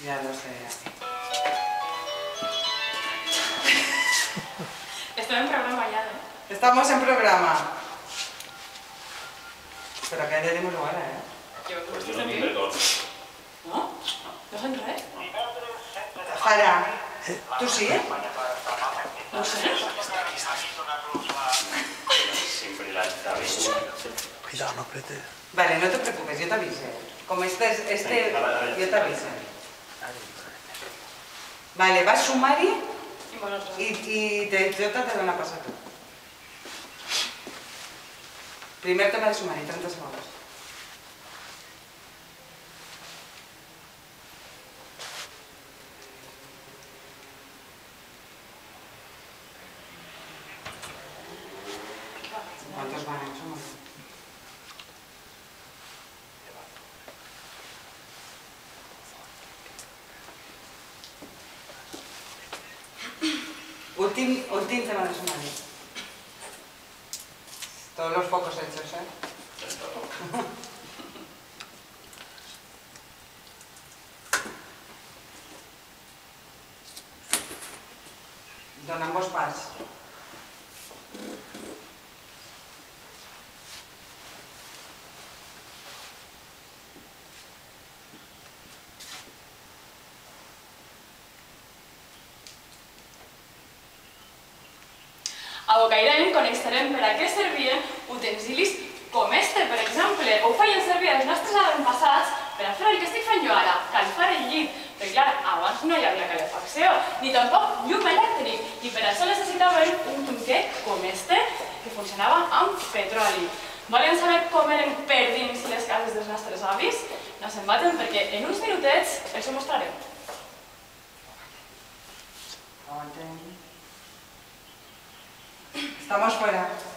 Ya lo sé. Estoy en programa ya, ¿eh? Estamos en programa. Però què direm ara, eh? Pues no ni perdó. No? No sent res? Farà. Tu sí? No sé. Siempre la aviso. Cuidado, no apretes. Vale, no te preocupes, yo te aviso. Como este yo te aviso. Vale, vas sumari I vosaltres? y Jota te dona pas a tu. Primer tema de sumari, 30 segons. ¿Cuántos van en sumari? Últim tema de sumari. Todos los focos hechos, ¿eh? Donen vos pas. Abocairem, coneixerem per a què servien utensilis com este, per exemple. Ho feien servir els nostres avantpassats per a fer el que estic fent jo ara, calfar el llit. Perquè, clar, abans no hi havia calefacció, ni tampoc llum elèctric, i per això necessitaven un tunquet com este, que funcionava amb petroli. Volen saber com eren per dins les cases dels nostres avis? No se'n baten perquè en uns minutets els ho mostrarem. Estamos fuera.